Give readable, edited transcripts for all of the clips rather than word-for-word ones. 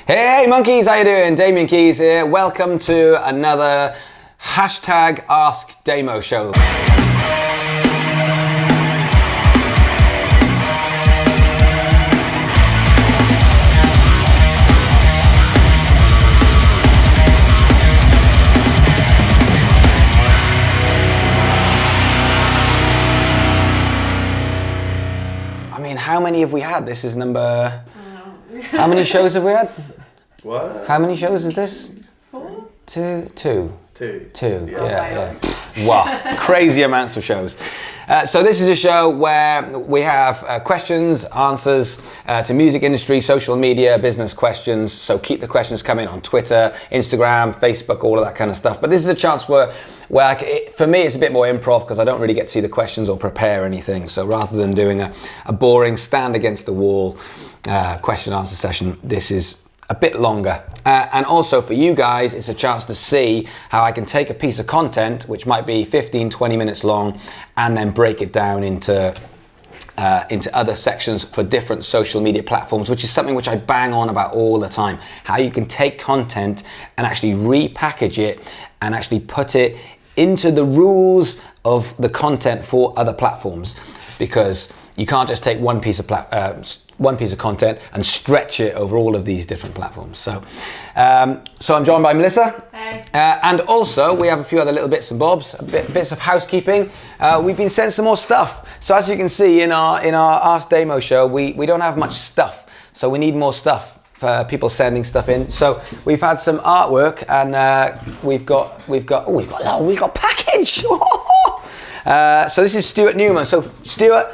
Hey monkeys, how you doing? Damian Keys here. Welcome to another hashtag Ask Damo show. I mean, how many have we had? This is number... How many shows have we had? What? How many shows is this? 4? Two. Yeah. Wow, crazy amounts of shows. So this is a show where we have questions, answers to music industry, social media, business questions. So keep the questions coming on Twitter, Instagram, Facebook, all of that kind of stuff. But this is a chance where for me, it's a bit more improv because I don't really get to see the questions or prepare anything. So rather than doing a boring stand against the wall question and answer session, this is a bit longer. And also for you guys, it's a chance to see how I can take a piece of content, which might be 15, 20 minutes long, and then break it down into other sections for different social media platforms, which is something which I bang on about all the time. How you can take content and actually repackage it and actually put it into the rules of the content for other platforms. Because you can't just take one piece of content and stretch it over all of these different platforms. So I'm joined by Melissa. Hey. And also we have a few other little bits and bobs, bits of housekeeping. We've been sent some more stuff. So as you can see in our Ask Damo show, we don't have much stuff. So we need more stuff for people sending stuff in. So we've had some artwork, and we've got package. So this is Stuart Newman. So Stuart,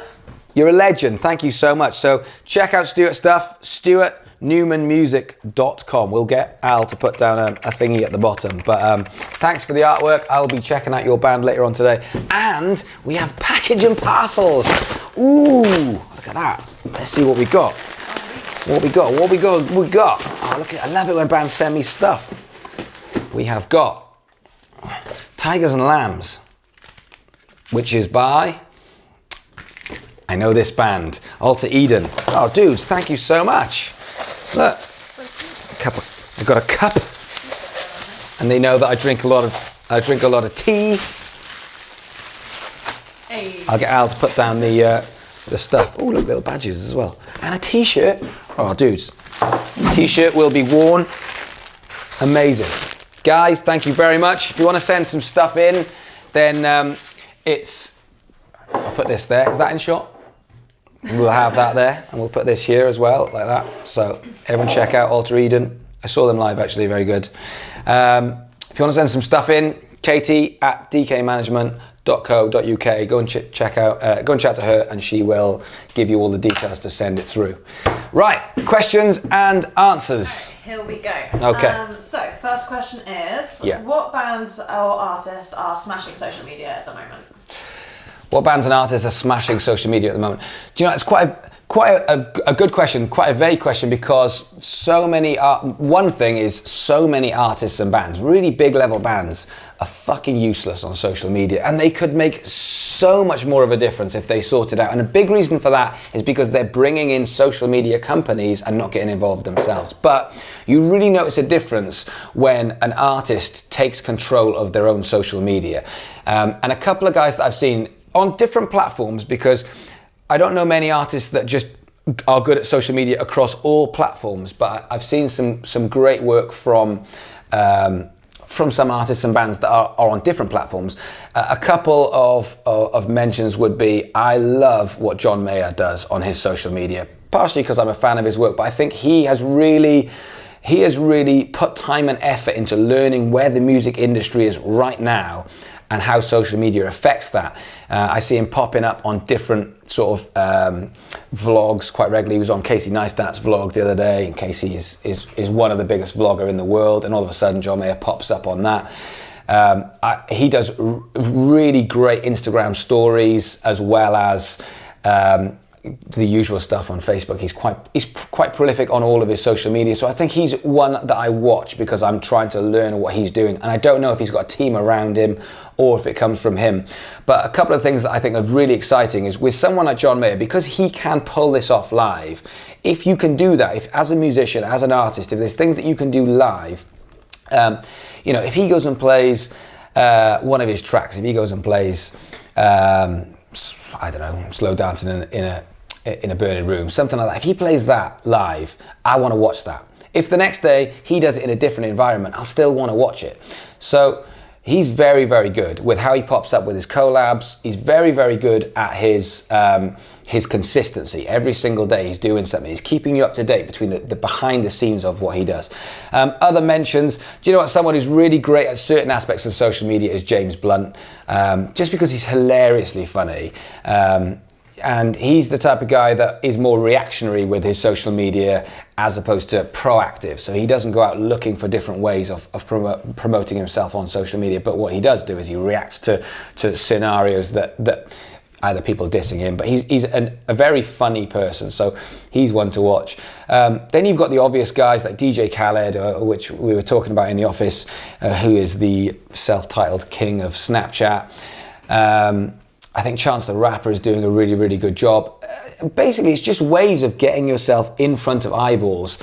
you're a legend. Thank you so much. So check out Stuart's stuff, stuartnewmanmusic.com. We'll get Al to put down a thingy at the bottom. But thanks for the artwork. I'll be checking out your band later on today. And we have package and parcels. Ooh, look at that. Let's see what we got. What we got. Oh, look at, I love it when bands send me stuff. We have got Tigers and Lambs, which is by, I know this band, Alter Eden. Oh, dudes, thank you so much. Look, I've got a cup, and they know that I drink a lot of tea. Hey. I'll get Al to put down the stuff. Oh, look, little badges as well, and a T-shirt. Oh, dudes, T-shirt will be worn. Amazing, guys. Thank you very much. If you want to send some stuff in, then I'll put this there. Is that in shot? We'll have that there, and we'll put this here as well, like that. So everyone check out Alter Eden. I saw them live, actually, very good. If you want to send some stuff in, Katie at dkmanagement.co.uk. Go and chat to her, and she will give you all the details to send it through. Right, questions and answers. Right, here we go. Okay. So first question is, Yeah. What bands or artists are smashing social media at the moment? What bands and artists are smashing social media at the moment? Do you know, it's quite a good question, quite a vague question, because so many artists and bands, really big level bands, are fucking useless on social media, and they could make so much more of a difference if they sort it out. And a big reason for that is because they're bringing in social media companies and not getting involved themselves. But you really notice a difference when an artist takes control of their own social media. And a couple of guys that I've seen on different platforms, because I don't know many artists that just are good at social media across all platforms, but I've seen some great work from some artists and bands that are on different platforms. A couple of mentions would be, I love what John Mayer does on his social media, partially because I'm a fan of his work, but I think he has really put time and effort into learning where the music industry is right now and how social media affects that. I see him popping up on different sort of vlogs quite regularly. He was on Casey Neistat's vlog the other day, and Casey is one of the biggest vlogger in the world, and all of a sudden John Mayer pops up on that. He does really great Instagram stories, as well as the usual stuff on Facebook. He's quite prolific on all of his social media. So I think he's one that I watch because I'm trying to learn what he's doing. And I don't know if he's got a team around him or if it comes from him. But a couple of things that I think are really exciting is with someone like John Mayer, because he can pull this off live. If you can do that, if as a musician, as an artist, if there's things that you can do live, you know, if he goes and plays one of his tracks, if he goes and plays, I don't know, slow dancing in a burning room, something like that. If he plays that live, I want to watch that. If the next day he does it in a different environment, I'll still want to watch it. So he's very, very good with how he pops up with his collabs. He's very, very good at his consistency. Every single day he's doing something. He's keeping you up to date between the behind the scenes of what he does. Other mentions, do you know what? Someone who's really great at certain aspects of social media is James Blunt, just because he's hilariously funny. And he's the type of guy that is more reactionary with his social media as opposed to proactive. So he doesn't go out looking for different ways of promoting himself on social media. But what he does do is he reacts to scenarios that either people dissing him, but he's a very funny person. So he's one to watch. Then you've got the obvious guys like DJ Khaled, which we were talking about in the office, who is the self-titled king of Snapchat. I think Chance the Rapper is doing a really, really good job. Basically, it's just ways of getting yourself in front of eyeballs.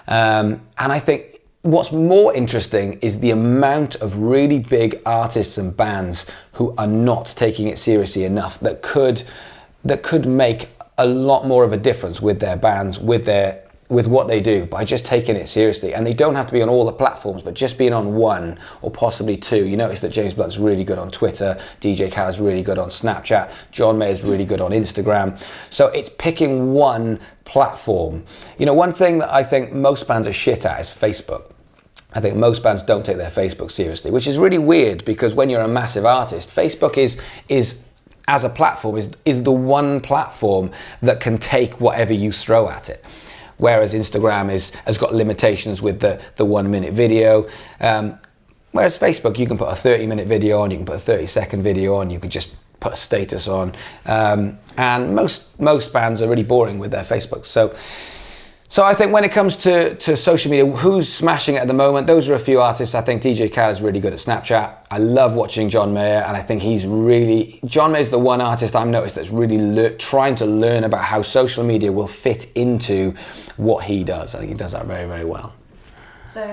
And I think what's more interesting is the amount of really big artists and bands who are not taking it seriously enough that could make a lot more of a difference with their bands, with what they do by just taking it seriously. And they don't have to be on all the platforms, but just being on one or possibly two. You notice that James Blunt's really good on Twitter, DJ Khaled's really good on Snapchat, John Mayer's really good on Instagram. So it's picking one platform. You know, one thing that I think most bands are shit at is Facebook. I think most bands don't take their Facebook seriously, which is really weird because when you're a massive artist, Facebook is as a platform is the one platform that can take whatever you throw at it. Whereas Instagram has got limitations with the 1 minute video. Whereas Facebook, you can put a 30-minute video on, you can put a 30-second video on, you could just put a status on. And most bands are really boring with their Facebook. So I think when it comes to social media, who's smashing it at the moment? Those are a few artists. I think DJ Khaled is really good at Snapchat. I love watching John Mayer, and I think John Mayer's the one artist I've noticed that's really trying to learn about how social media will fit into what he does. I think he does that very, very well. So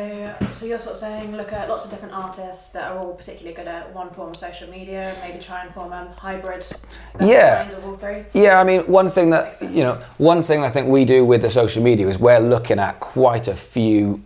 you're sort of saying look at lots of different artists that are all particularly good at one form of social media, maybe try and form a hybrid blend of all three? Yeah, I mean, one thing I think we do with the social media is we're looking at quite a few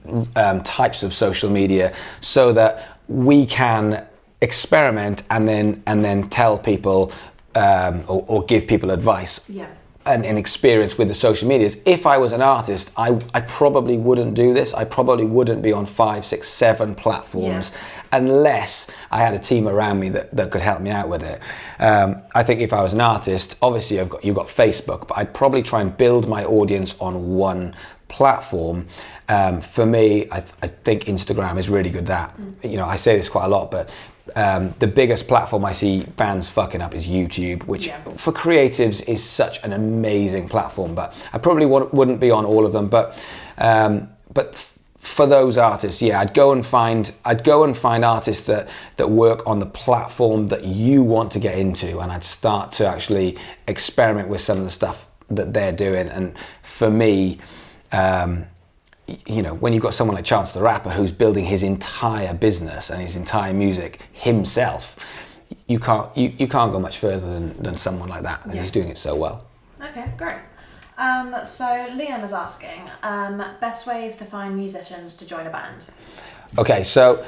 types of social media so that we can experiment and then tell people or give people advice. Yeah. And experience with the social medias. If I was an artist, I probably wouldn't do this. I probably wouldn't be on 5, 6, 7 platforms unless I had a team around me that could help me out with it. I think if I was an artist, obviously you've got Facebook, but I'd probably try and build my audience on one platform. For me, I think Instagram is really good at that. You know, I say this quite a lot, but the biggest platform I see bands fucking up is YouTube, which for creatives is such an amazing platform. But I probably wouldn't be on all of them. But for those artists, I'd go and find artists that work on the platform that you want to get into, and I'd start to actually experiment with some of the stuff that they're doing. And for me, you know, when you've got someone like Chance the Rapper who's building his entire business and his entire music himself, you can't go much further than someone like that. And he's doing it so well. Okay, great. So Liam is asking, best ways to find musicians to join a band? Okay, so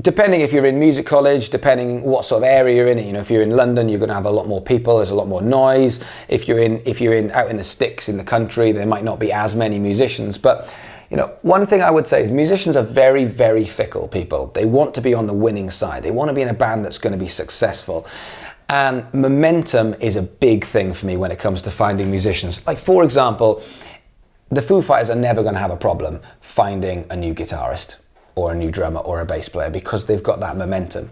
depending if you're in music college, depending what sort of area you're in, you know, if you're in London, you're going to have a lot more people, there's a lot more noise. If you're out in the sticks in the country, there might not be as many musicians. But, you know, one thing I would say is musicians are very, very fickle people. They want to be on the winning side. They want to be in a band that's going to be successful. And momentum is a big thing for me when it comes to finding musicians. Like, for example, the Foo Fighters are never going to have a problem finding a new guitarist or a new drummer or a bass player because they've got that momentum.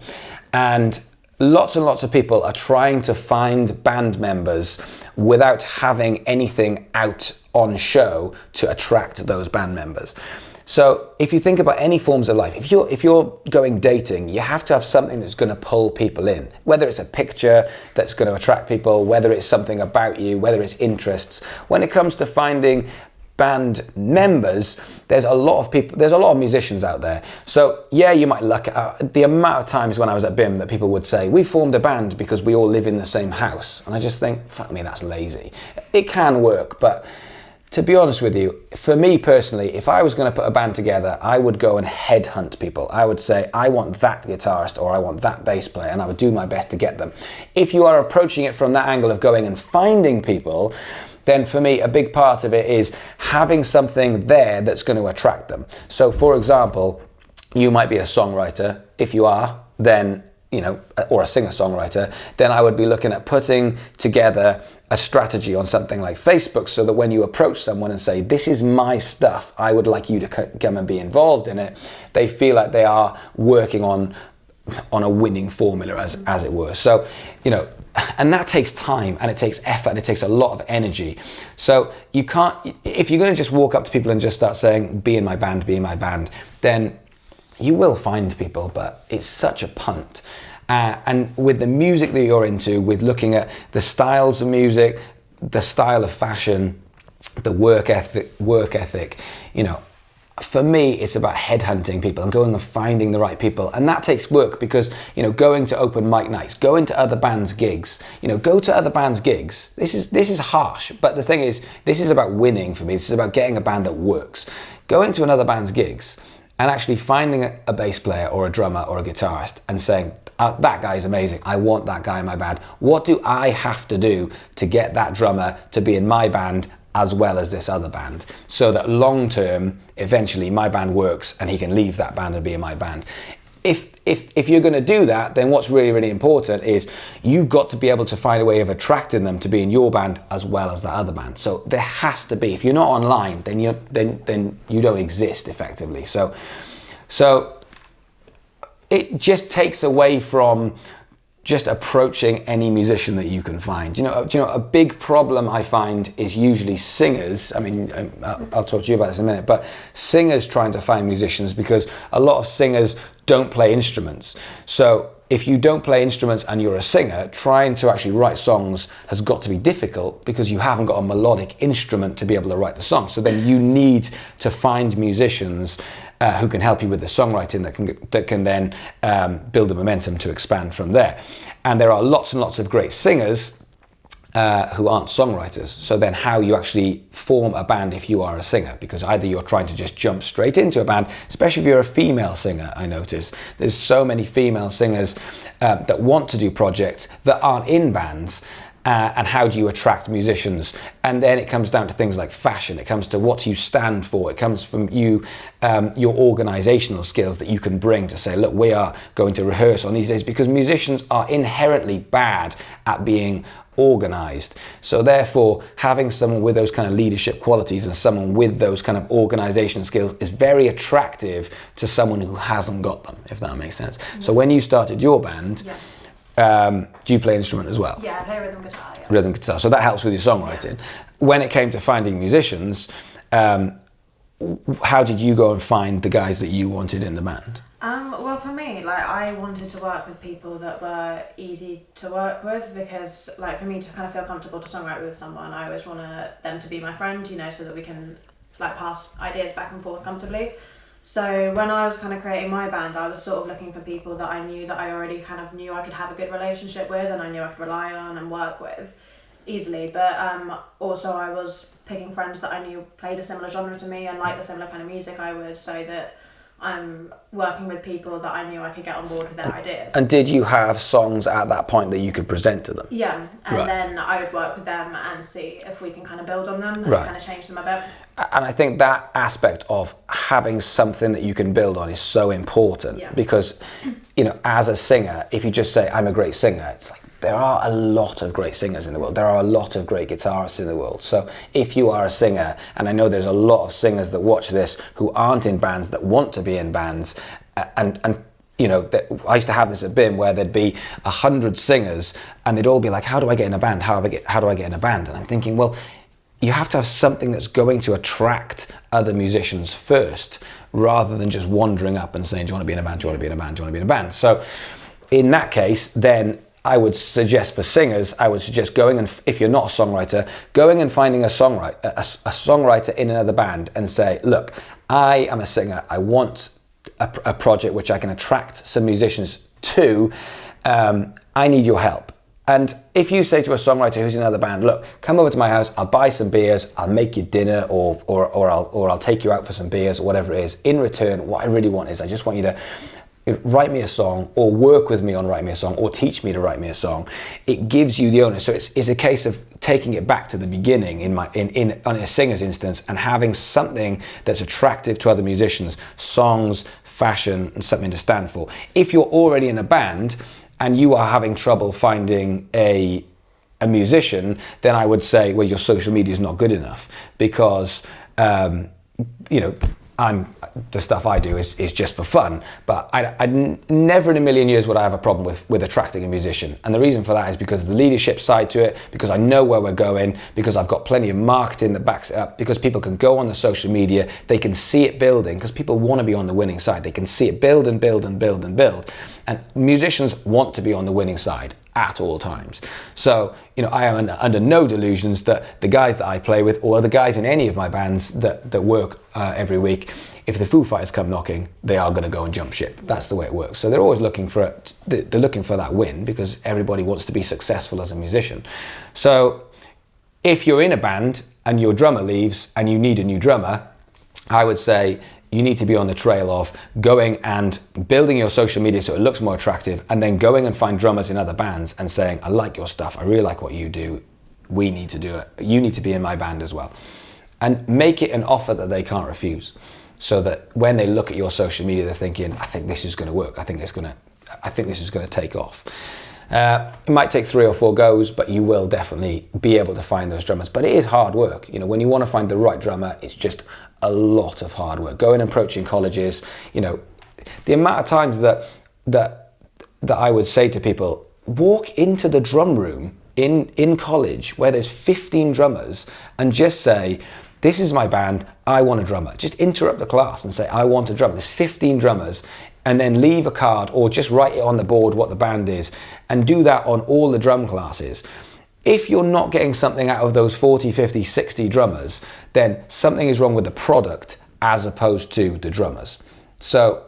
And lots and lots of people are trying to find band members without having anything out on show to attract those band members. So if you think about any forms of life, if you're going dating, you have to have something that's going to pull people in. Whether it's a picture that's going to attract people, whether it's something about you, whether it's interests. When it comes to finding band members, there's a lot of musicians out there. So yeah, you might look at the amount of times when I was at BIM that people would say, we formed a band because we all live in the same house. And I just think, fuck me, that's lazy. It can work, but to be honest with you, for me personally, if I was going to put a band together, I would go and headhunt people. I would say, I want that guitarist or I want that bass player, and I would do my best to get them. If you are approaching it from that angle of going and finding people, then for me, a big part of it is having something there that's going to attract them. So for example, you might be a songwriter. If you are, then, or a singer-songwriter, then I would be looking at putting together a strategy on something like Facebook so that when you approach someone and say, this is my stuff, I would like you to come and be involved in it, they feel like they are working on a winning formula, as it were. So, and that takes time and it takes effort and it takes a lot of energy. So you can't, if you're going to just walk up to people and just start saying, be in my band, then you will find people, but it's such a punt. And with the music that you're into, with looking at the styles of music, the style of fashion, the work ethic, for me, it's about headhunting people and going and finding the right people. And that takes work because, going to open mic nights, going to other bands' gigs, go to other bands' gigs. This is harsh, but the thing is, this is about winning for me. This is about getting a band that works. Going to another band's gigs and actually finding a bass player or a drummer or a guitarist and saying, that guy is amazing, I want that guy in my band. What do I have to do to get that drummer to be in my band as well as this other band, so that long term, eventually my band works and he can leave that band and be in my band? If you're going to do that, then what's really, really important is you've got to be able to find a way of attracting them to be in your band as well as that other band. So there has to be, if you're not online, then you don't exist effectively. So it just takes away from just approaching any musician that you can find. A big problem I find is usually singers. I mean, I'll talk to you about this in a minute, but singers trying to find musicians, because a lot of singers don't play instruments. So if you don't play instruments and you're a singer, trying to actually write songs has got to be difficult because you haven't got a melodic instrument to be able to write the song. So then you need to find musicians who can help you with the songwriting that can then build the momentum to expand from there. And there are lots and lots of great singers who aren't songwriters. So then how you actually form a band if you are a singer, because either you're trying to just jump straight into a band, especially if you're a female singer. I notice there's so many female singers that want to do projects that aren't in bands. And how do you attract musicians? And then it comes down to things like fashion. It comes to what you stand for. It comes from you, your organizational skills that you can bring to say, look, we are going to rehearse on these days, because musicians are inherently bad at being organized. So therefore, having someone with those kind of leadership qualities and someone with those kind of organizational skills is very attractive to someone who hasn't got them, if that makes sense. Mm-hmm. So when you started your band, do you play instrument as well? Yeah, I play rhythm guitar. Yeah. Rhythm guitar. So that helps with your songwriting. Yeah. When it came to finding musicians, how did you go and find the guys that you wanted in the band? Well, for me, I wanted to work with people that were easy to work with, because, for me to kind of feel comfortable to songwrite with someone, I always want them to be my friend, so that we can pass ideas back and forth comfortably. So when I was kind of creating my band, I was sort of looking for people that I knew that I already kind of knew I could have a good relationship with, and I knew I could rely on and work with easily. But also I was picking friends that I knew played a similar genre to me and liked the similar kind of music I would, so that I'm working with people that I knew I could get on board with their ideas. And did you have songs at that point that you could present to them? Yeah, and then I would work with them and see if we can kind of build on them and kind of change them a bit. And I think that aspect of having something that you can build on is so important, because, as a singer, if you just say, I'm a great singer, it's like, there are a lot of great singers in the world. There are a lot of great guitarists in the world. So if you are a singer, and I know there's a lot of singers that watch this who aren't in bands that want to be in bands, and I used to have this at BIM where there'd be 100 singers and they'd all be like, how do I get in a band? How do I get in a band? And I'm thinking, well, you have to have something that's going to attract other musicians first, rather than just wandering up and saying, do you want to be in a band? Do you want to be in a band? Do you want to be in a band? So in that case, then I would suggest for singers, going and, if you're not a songwriter, going and finding a songwriter in another band and say, look, I am a singer. I want a project which I can attract some musicians to. I need your help. And if you say to a songwriter who's in another band, look, come over to my house, I'll buy some beers, I'll make you dinner, or I'll take you out for some beers, or whatever it is. In return, what I really want is I just want you to write me a song, or work with me on writing me a song, or teach me to write me a song. It gives you the onus. So it's a case of taking it back to the beginning on a singer's instance, and having something that's attractive to other musicians, songs, fashion, and something to stand for. If you're already in a band and you are having trouble finding a musician, then I would say, well, your social media is not good enough, because the stuff I do is just for fun. But I never in a million years would I have a problem with attracting a musician. And the reason for that is because of the leadership side to it, because I know where we're going, because I've got plenty of marketing that backs it up, because people can go on the social media, they can see it building, because people want to be on the winning side. They can see it build and build and build and build. And musicians want to be on the winning side at all times. So, I am under no delusions that the guys that I play with, or the guys in any of my bands that work every week, if the Foo Fighters come knocking, they are going to go and jump ship. That's the way it works. So they're always looking for it. They're looking for that win, because everybody wants to be successful as a musician. So if you're in a band and your drummer leaves and you need a new drummer, I would say you need to be on the trail of going and building your social media so it looks more attractive, and then going and find drummers in other bands and saying, I like your stuff, I really like what you do, we need to do it, you need to be in my band as well. And make it an offer that they can't refuse, so that when they look at your social media, they're thinking, I think this is going to work, I think this is going to take off. It might take 3 or 4 goes, but you will definitely be able to find those drummers. But it is hard work. When you want to find the right drummer, it's just a lot of hard work. Going and approaching colleges, the amount of times that I would say to people, walk into the drum room in college where there's 15 drummers and just say, this is my band, I want a drummer. Just interrupt the class and say, I want a drummer. There's 15 drummers, and then leave a card or just write it on the board what the band is, and do that on all the drum classes. If you're not getting something out of those 40, 50, 60 drummers, then something is wrong with the product as opposed to the drummers. So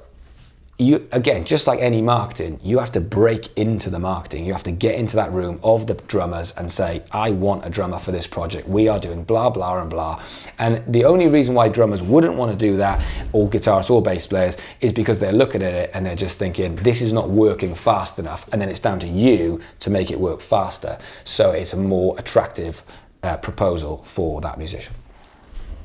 you, again, just like any marketing, you have to break into the marketing. You have to get into that room of the drummers and say, I want a drummer for this project. We are doing blah, blah, and blah. And the only reason why drummers wouldn't want to do that, or guitarists or bass players, is because they're looking at it and they're just thinking, this is not working fast enough. And then it's down to you to make it work faster. So it's a more attractive proposal for that musician.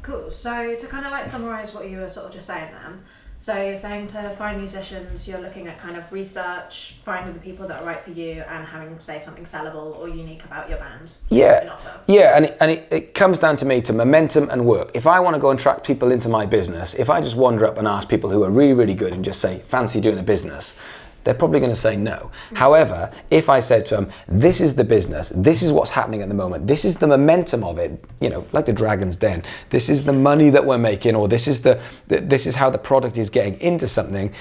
Cool. So to kind of like summarize what you were sort of just saying then, so you're saying to find musicians, you're looking at kind of research, finding the people that are right for you, and having, say, something sellable or unique about your band. Yeah, and it comes down to me, to momentum and work. If I want to go and attract people into my business, if I just wander up and ask people who are really, really good and just say, fancy doing a business, they're probably going to say no. Mm-hmm. However, if I said to them, this is the business, this is what's happening at the moment, this is the momentum of it, like the Dragon's Den, this is the money that we're making, or this is how the product is getting into something,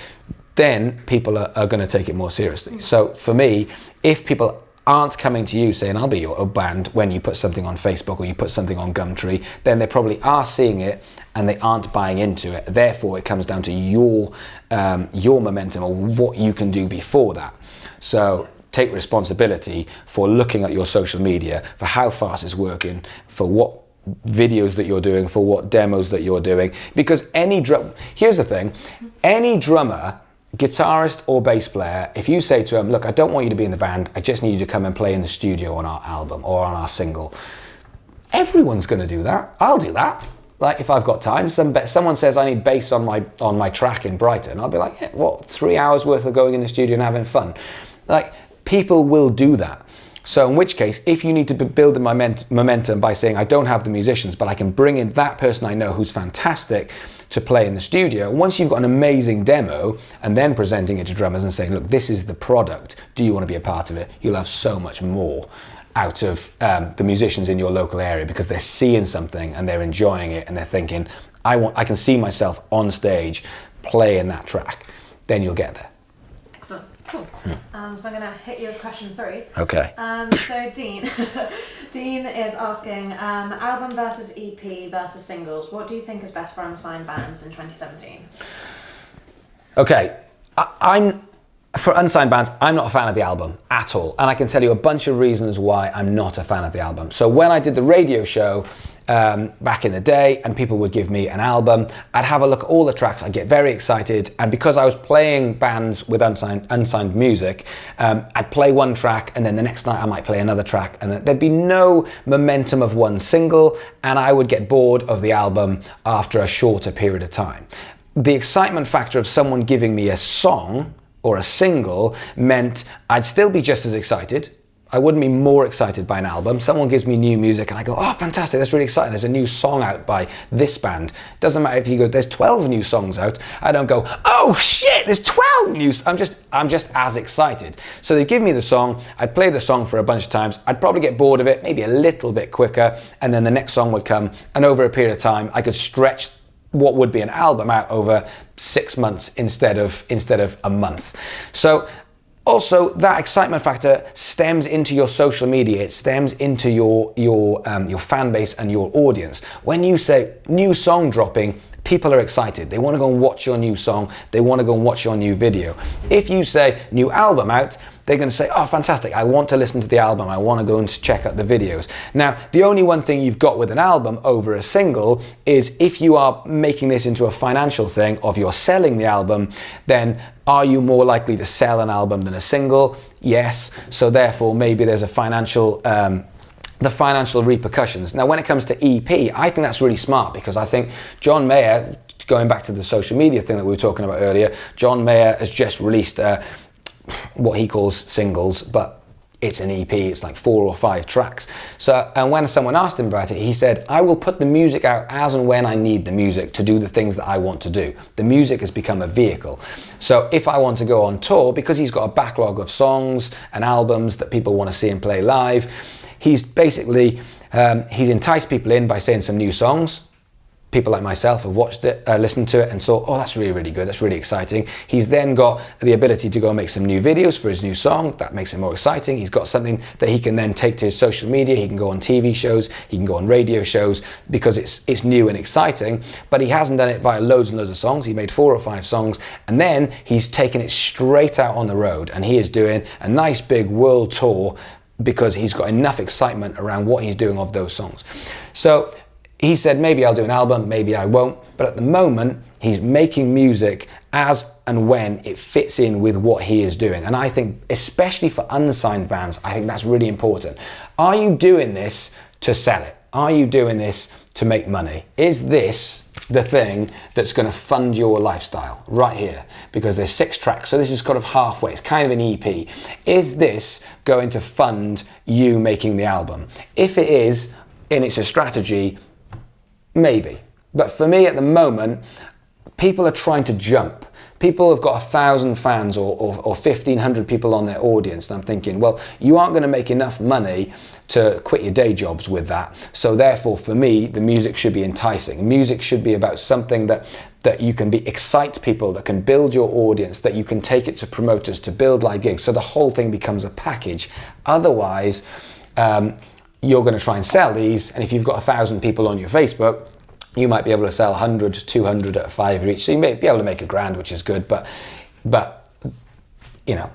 then people are going to take it more seriously. Mm-hmm. So for me, if people aren't coming to you saying, I'll be your band, when you put something on Facebook or you put something on Gumtree, then they probably are seeing it and they aren't buying into it. Therefore, it comes down to your momentum, or what you can do before that. So take responsibility for looking at your social media, for how fast it's working, for what videos that you're doing, for what demos that you're doing. Because here's the thing, any drummer, guitarist or bass player, if you say to them, look, I don't want you to be in the band, I just need you to come and play in the studio on our album or on our single, everyone's going to do that. I'll do that. Like, if I've got time, someone says I need bass on my track in Brighton, I'll be like, yeah, 3 hours worth of going in the studio and having fun. Like, people will do that. So in which case, if you need to build the momentum by saying, I don't have the musicians, but I can bring in that person I know who's fantastic to play in the studio, once you've got an amazing demo and then presenting it to drummers and saying, look, this is the product, do you want to be a part of it? You'll have so much more out of the musicians in your local area because they're seeing something and they're enjoying it and they're thinking, I can see myself on stage playing that track. Then you'll get there. Excellent. Cool. So I'm going to hit you with question 3. Okay. So Dean, Dean is asking, album versus EP versus singles. What do you think is best for unsigned bands in 2017? Okay, for unsigned bands, I'm not a fan of the album at all. And I can tell you a bunch of reasons why I'm not a fan of the album. So when I did the radio show, back in the day, and people would give me an album, I'd have a look at all the tracks, I'd get very excited, and because I was playing bands with unsigned music, I'd play one track and then the next night I might play another track, and there'd be no momentum of one single, and I would get bored of the album after a shorter period of time. The excitement factor of someone giving me a song or a single meant I'd still be just as excited. I wouldn't be more excited by an album. Someone gives me new music and I go, oh, fantastic, that's really exciting. There's a new song out by this band. Doesn't matter if you go, there's 12 new songs out. I don't go, oh shit, there's 12 new. I'm just as excited. So they give me the song, I'd play the song for a bunch of times. I'd probably get bored of it, maybe a little bit quicker. And then the next song would come. And over a period of time, I could stretch what would be an album out over 6 months instead of a month. So also, that excitement factor stems into your social media. It stems into your fan base and your audience. When you say new song dropping, people are excited. They want to go and watch your new song. They want to go and watch your new video. If you say new album out, they're going to say, oh, fantastic, I want to listen to the album. I want to go and check out the videos. Now, the only one thing you've got with an album over a single is if you are making this into a financial thing of you're selling the album, then are you more likely to sell an album than a single? Yes. So therefore, maybe there's a financial the financial repercussions. Now, when it comes to EP, I think that's really smart because I think John Mayer, going back to the social media thing that we were talking about earlier, John Mayer has just released what he calls singles, but it's an EP, it's like 4 or 5 tracks. So, and when someone asked him about it, he said, I will put the music out as and when I need the music to do the things that I want to do. The music has become a vehicle. So if I want to go on tour, because he's got a backlog of songs and albums that people want to see him play live, he's basically, he's enticed people in by saying some new songs. People like myself have watched it, listened to it and thought, oh, that's really, really good. That's really exciting. He's then got the ability to go and make some new videos for his new song. That makes it more exciting. He's got something that he can then take to his social media. He can go on TV shows. He can go on radio shows because it's new and exciting, but he hasn't done it via loads and loads of songs. He made 4 or 5 songs and then he's taken it straight out on the road and he is doing a nice big world tour because he's got enough excitement around what he's doing of those songs. So he said, maybe I'll do an album, maybe I won't. But at the moment, he's making music as and when it fits in with what he is doing. And I think, especially for unsigned bands, I think that's really important. Are you doing this to sell it? Are you doing this to make money? Is this the thing that's going to fund your lifestyle right here? Because there's 6 tracks, so this is kind of halfway. It's kind of an EP. Is this going to fund you making the album? If it is, and it's a strategy, maybe. But for me at the moment, people are trying to jump. People have got 1,000 fans or 1,500 people on their audience. And I'm thinking, well, you aren't going to make enough money to quit your day jobs with that. So therefore, for me, the music should be enticing. Music should be about something that you can excite people, that can build your audience, that you can take it to promoters to build live gigs. So the whole thing becomes a package. Otherwise, you're going to try and sell these, and if you've got 1,000 people on your Facebook, you might be able to sell 100 to 200 at a $5 each. So you may be able to make $1,000, which is good, but you know,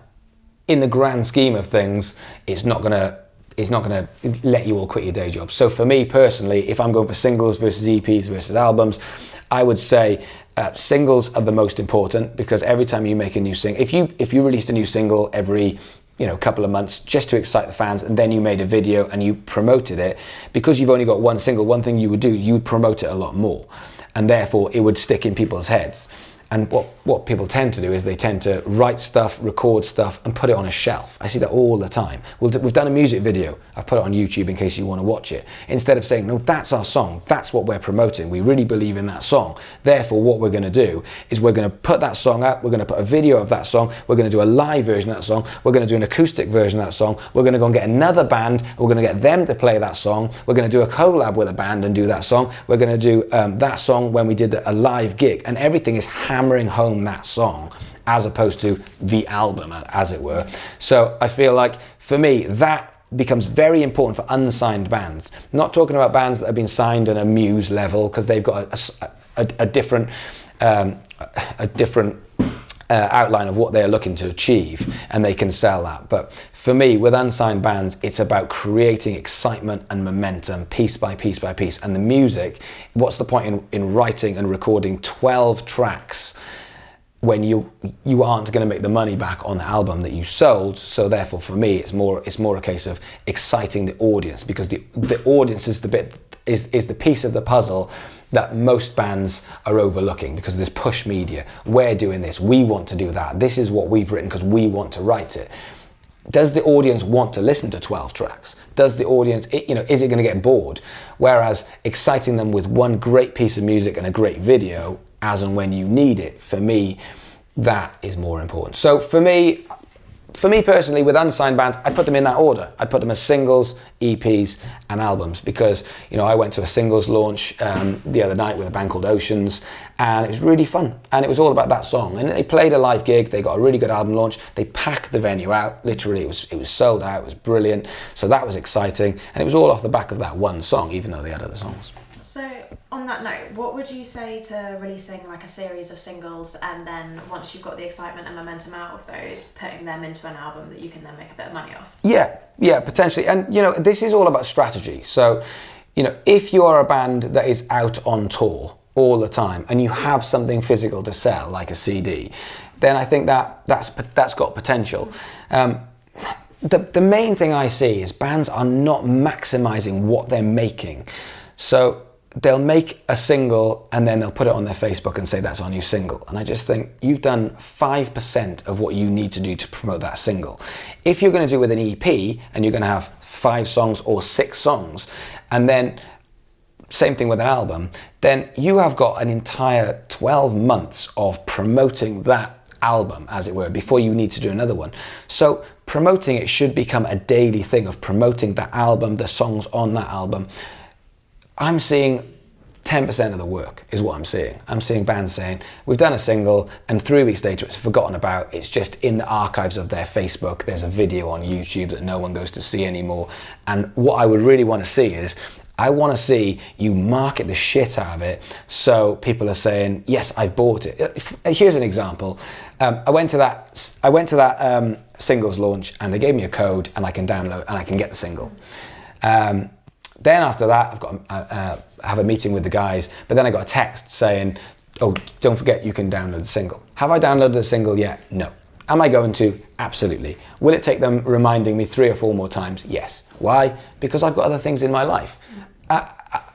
in the grand scheme of things, it's not going to let you all quit your day job. So for me personally, if I'm going for singles versus EPs versus albums, I would say singles are the most important because every time you make a new single, if you released a new single every couple of months just to excite the fans, and then you made a video and you promoted it, because you've only got one single, one thing you would do, you would promote it a lot more, and therefore it would stick in people's heads. And what people tend to do is they tend to write stuff, record stuff, and put it on a shelf. I see that all the time. We've done a music video. I've put it on YouTube in case you want to watch it. Instead of saying, no, that's our song. That's what we're promoting. We really believe in that song. Therefore, what we're going to do is we're going to put that song out. We're going to put a video of that song. We're going to do a live version of that song. We're going to do an acoustic version of that song. We're going to go and get another band. We're going to get them to play that song. We're going to do a collab with a band and do that song. We're going to do that song when we did a live gig. And everything is hammering home that song as opposed to the album, as it were. So I feel like, for me, that becomes very important for unsigned bands. I'm not talking about bands that have been signed at a Muse level, because they've got a different outline of what they're looking to achieve, and they can sell that. But for me, with unsigned bands, it's about creating excitement and momentum piece by piece by piece. And the music, what's the point in writing and recording 12 tracks when you aren't going to make the money back on the album that you sold? So therefore, for me, it's more a case of exciting the audience, because the audience is the piece of the puzzle that most bands are overlooking, because there's push media. We're doing this, we want to do that. This is what we've written because we want to write it. Does the audience want to listen to 12 tracks? Does the audience, is it going to get bored? Whereas exciting them with one great piece of music and a great video as and when you need it, for me, that is more important. So for me personally, with unsigned bands, I'd put them in that order. I'd put them as singles, EPs, and albums, because I went to a singles launch the other night with a band called Oceans, and it was really fun. And it was all about that song. And they played a live gig. They got a really good album launch. They packed the venue out. Literally, it was sold out. It was brilliant. So that was exciting, and it was all off the back of that one song, even though they had other songs. So on that note, what would you say to releasing like a series of singles, and then once you've got the excitement and momentum out of those, putting them into an album that you can then make a bit of money off? Yeah, potentially. And this is all about strategy. So, if you are a band that is out on tour all the time and you have something physical to sell, like a CD, then I think that's got potential. The main thing I see is bands are not maximizing what they're making. So they'll make a single and then they'll put it on their Facebook and say that's our new single. And I just think you've done 5% of what you need to do to promote that single. If you're going to do with an EP and you're going to have 5 songs or 6 songs, and then same thing with an album, then you have got an entire 12 months of promoting that album, as it were, before you need to do another one. So promoting it should become a daily thing of promoting that album, the songs on that album. I'm seeing 10% of the work is what I'm seeing. I'm seeing bands saying, we've done a single, and 3 weeks later it's forgotten about. It's just in the archives of their Facebook. There's a video on YouTube that no one goes to see anymore. And what I would really want to see is, I want to see you market the shit out of it so people are saying, yes, I've bought it. Here's an example. I went to that singles launch, and they gave me a code, and I can download and I can get the single. Then after that, I've got have a meeting with the guys, but then I got a text saying, oh, don't forget you can download the single. Have I downloaded the single yet? No. Am I going to? Absolutely. Will it take them reminding me 3 or 4 more times? Yes. Why? Because I've got other things in my life.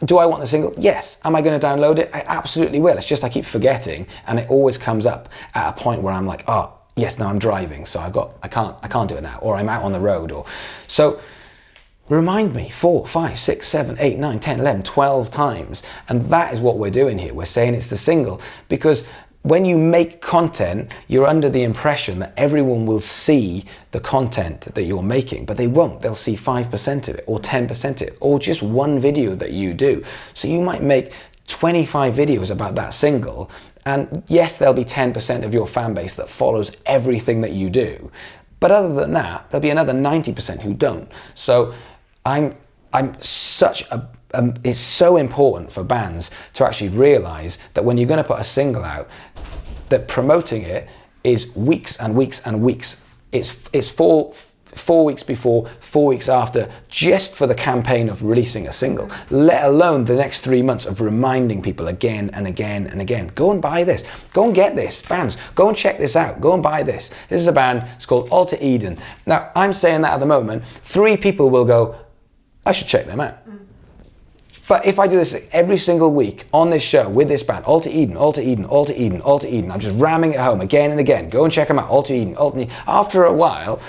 Do I want the single? Yes. Am I going to download it? I absolutely will. It's just I keep forgetting, and it always comes up at a point where I'm like, oh, yes, now I'm driving, so I can't do it now, or I'm out on the road, or so. Remind me 4, 5, 6, 7, 8, 9, 10, 11, 12 times. And that is what we're doing here. We're saying it's the single, because when you make content, you're under the impression that everyone will see the content that you're making, but they won't. They'll see 5% of it, or 10% of it, or just one video that you do. So you might make 25 videos about that single, and yes, there'll be 10% of your fan base that follows everything that you do. But other than that, there'll be another 90% who don't. So it's so important for bands to actually realize that when you're going to put a single out, that promoting it is weeks and weeks and weeks. It's 4 weeks before, 4 weeks after, just for the campaign of releasing a single, let alone the next 3 months of reminding people again and again and again. Go and buy this. Go and get this. Bands, go and check this out. Go and buy this. This is a band. It's called Alter Eden. Now, I'm saying that at the moment, 3 people will go, I should check them out. But if I do this every single week on this show with this band, Alter Eden, Alter Eden, Alter Eden, Alter Eden, I'm just ramming it home again and again. Go and check them out, Alter Eden, Alter Eden. After a while,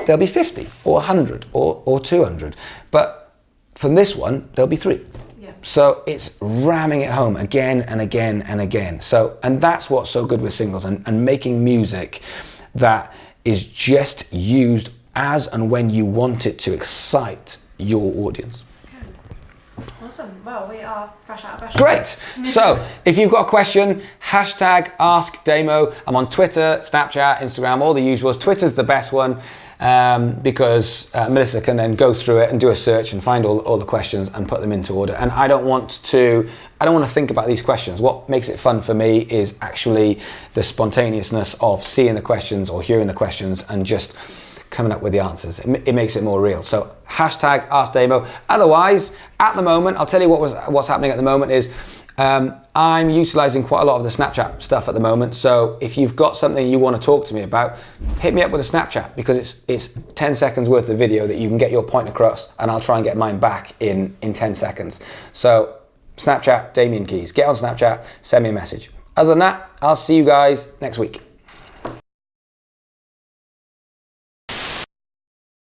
there'll be 50 or 100 or 200. But from this one, there'll be 3. Yeah. So it's ramming it home again and again and again. So, and that's what's so good with singles and making music that is just used as and when you want it to excite your audience. Awesome. Well, we are fresh out of questions. Great. So if you've got a question, hashtag askdamo. I'm on Twitter, Snapchat, Instagram, all the usuals. Twitter's the best one because Melissa can then go through it and do a search and find all the questions and put them into order. And I don't want to think about these questions. What makes it fun for me is actually the spontaneousness of seeing the questions or hearing the questions and just coming up with the answers. It makes it more real. So hashtag askdamo. Otherwise, at the moment, I'll tell you what's happening at the moment is I'm utilizing quite a lot of the Snapchat stuff at the moment. So if you've got something you want to talk to me about, hit me up with a Snapchat because it's 10 seconds worth of video that you can get your point across, and I'll try and get mine back in 10 seconds. So Snapchat, Damian Keys. Get on Snapchat, send me a message. Other than that, I'll see you guys next week.